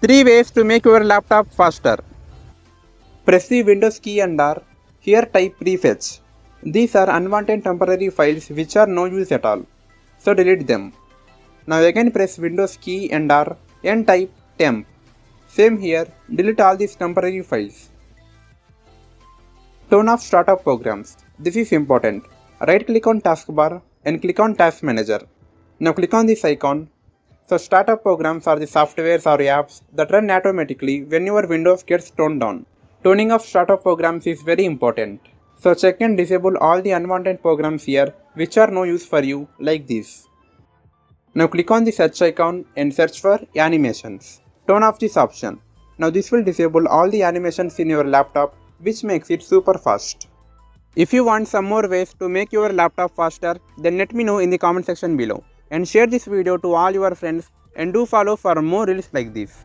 3 ways to make your laptop faster. Press the Windows key and R. Here type Prefetch. These are unwanted temporary files which are no use at all. So delete them. Now again press Windows key and R and type temp. Same here, delete all these temporary files. Turn off startup programs. This is important. Right click on taskbar and click on Task Manager. Now click on this icon. So startup programs are the softwares or apps that run automatically when your Windows gets turned on. Turning off startup programs is very important. So check and disable all the unwanted programs here which are no use for you, like this. Now click on the search icon and search for animations. Turn off this option. Now this will disable all the animations in your laptop, which makes it super fast. If you want some more ways to make your laptop faster, then let me know in the comment section below. And share this video to all your friends and do follow for more reels like this.